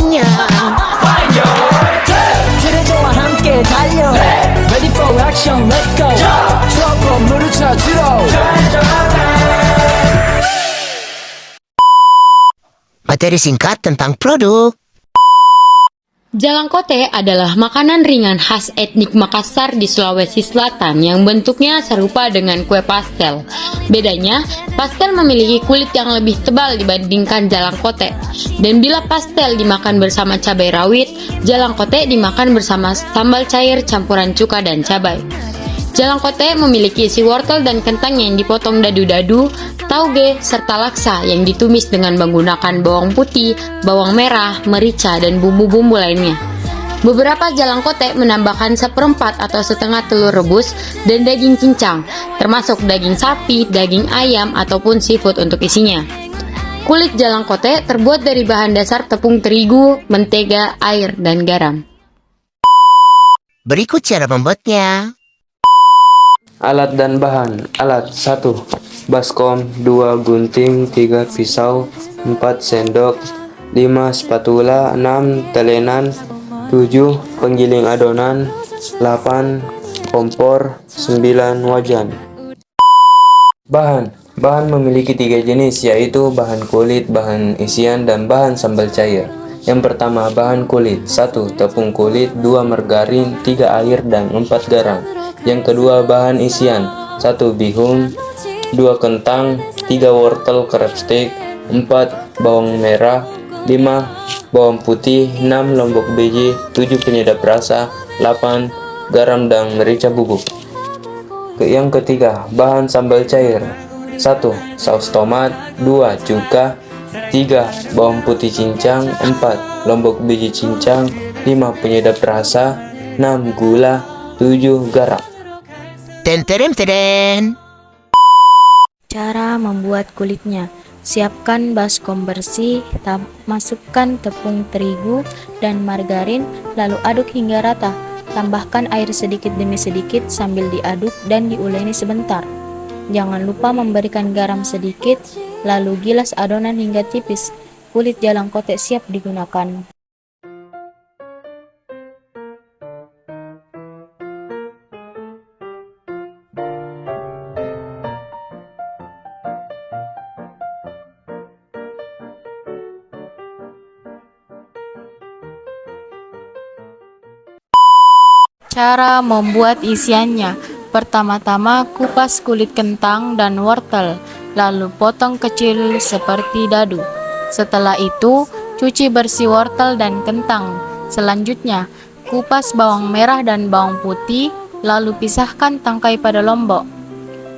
isiannya. 트레저와 함께 달려 Ready for action, let's go 트럭으로 물을 쳐주러 Materi singkat tentang produk. Jalangkote adalah makanan ringan khas etnik Makassar di Sulawesi Selatan yang bentuknya serupa dengan kue pastel. Bedanya, pastel memiliki kulit yang lebih tebal dibandingkan jalangkote. Dan bila pastel dimakan bersama cabai rawit, jalangkote dimakan bersama sambal cair campuran cuka dan cabai. Jalangkote memiliki isi wortel dan kentang yang dipotong dadu-dadu, tauge, serta laksa yang ditumis dengan menggunakan bawang putih, bawang merah, merica, dan bumbu-bumbu lainnya. Beberapa jalangkote menambahkan seperempat atau setengah telur rebus dan daging cincang, termasuk daging sapi, daging ayam, ataupun seafood untuk isinya. Kulit jalangkote terbuat dari bahan dasar tepung terigu, mentega, air, dan garam. Berikut cara membuatnya. Alat dan bahan. Alat 1. Baskom 2 gunting 3 pisau 4 sendok 5 spatula 6 telenan 7 penggiling adonan 8 kompor 9 wajan. Bahan memiliki 3 jenis, yaitu bahan kulit, bahan isian, dan bahan sambal cair. Yang pertama, bahan kulit. 1 tepung kulit, 2 margarin, 3 air, dan 4 garam. Yang kedua, bahan isian. 1 bihun, 2 kentang, 3 wortel crab stick, 4 bawang merah, 5 bawang putih, 6 lombok biji, 7 penyedap rasa, 8 garam dan merica bubuk. Yang ketiga, bahan sambal cair. 1 saus tomat, 2 cuka, 3 bawang putih cincang, 4 lombok biji cincang, 5 penyedap rasa, 6 gula, 7 garam. Teren. Cara membuat kulitnya. Siapkan baskom bersih, masukkan tepung terigu dan margarin, lalu aduk hingga rata. Tambahkan air sedikit demi sedikit sambil diaduk dan diuleni sebentar. Jangan lupa memberikan garam sedikit, lalu gilas adonan hingga tipis. Kulit jalangkote siap digunakan. Cara membuat isiannya. Pertama-tama kupas kulit kentang dan wortel, lalu potong kecil seperti dadu. Setelah itu, cuci bersih wortel dan kentang. Selanjutnya, kupas bawang merah dan bawang putih, lalu pisahkan tangkai pada lombok.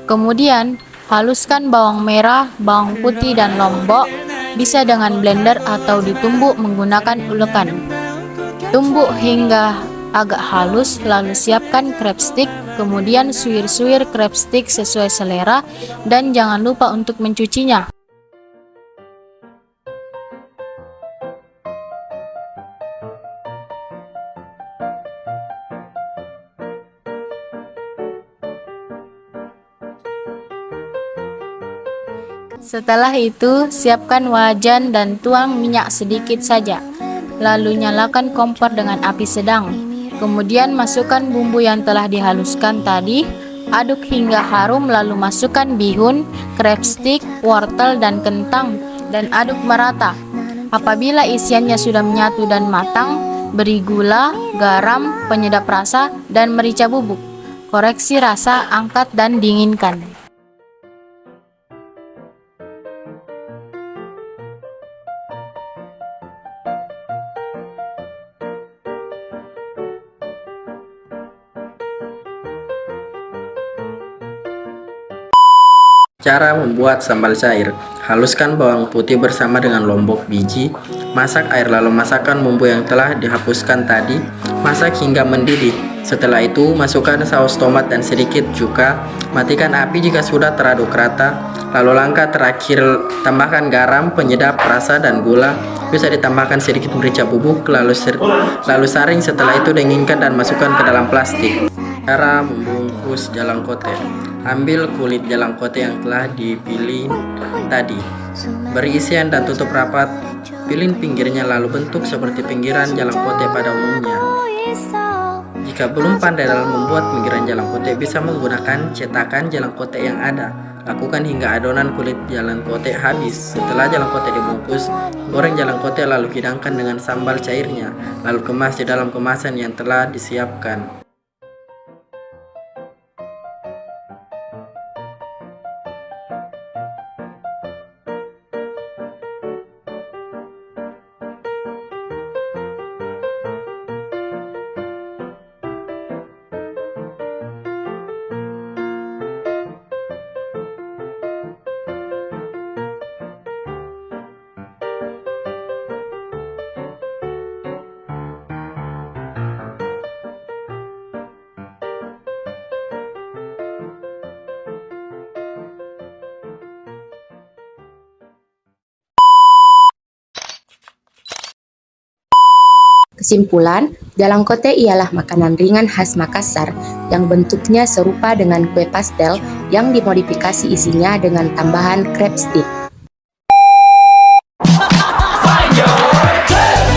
Kemudian, haluskan bawang merah, bawang putih, dan lombok, bisa dengan blender atau ditumbuk menggunakan ulekan. Tumbuk hingga agak halus, lalu siapkan crab stick, kemudian suir-suir crab stick sesuai selera, dan jangan lupa untuk mencucinya. Setelah itu, siapkan wajan dan tuang minyak sedikit saja. Lalu nyalakan kompor dengan api sedang. Kemudian masukkan bumbu yang telah dihaluskan tadi, aduk hingga harum, lalu masukkan bihun, crab stick, wortel, dan kentang, dan aduk merata. Apabila isiannya sudah menyatu dan matang, beri gula, garam, penyedap rasa, dan merica bubuk. Koreksi rasa, angkat, dan dinginkan. Cara membuat sambal cair. Haluskan bawang putih bersama dengan lombok biji. Masak air lalu masukkan bumbu yang telah dihapuskan tadi. Masak hingga mendidih. Setelah itu masukkan saus tomat dan sedikit cuka. Matikan api jika sudah teraduk rata. Lalu langkah terakhir, tambahkan garam, penyedap rasa, dan gula. Bisa ditambahkan sedikit merica bubuk, lalu saring. Setelah itu dinginkan dan masukkan ke dalam plastik. Cara membungkus jalangkote. Ambil kulit jalangkote yang telah dipilih tadi, beri isian dan tutup rapat pilin pinggirnya lalu bentuk seperti pinggiran jalan kote pada umumnya. Jika belum pandai dalam membuat pinggiran jalan kote, bisa menggunakan cetakan jalan kote yang ada. Lakukan hingga adonan kulit jalan kote habis. Setelah jalan kote dibungkus, goreng jalan kote lalu hidangkan dengan sambal cairnya, lalu kemas di dalam kemasan yang telah disiapkan. Kesimpulan, jalang kote ialah makanan ringan khas Makassar yang bentuknya serupa dengan kue pastel yang dimodifikasi isinya dengan tambahan crab stick.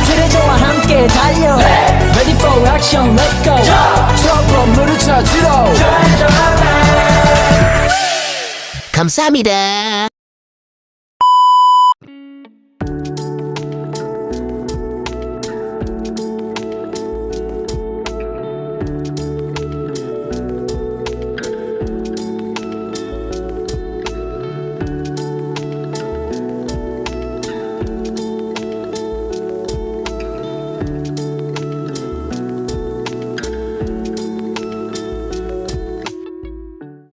그대와 함께 달려 Ready for action, let's go 감사합니다.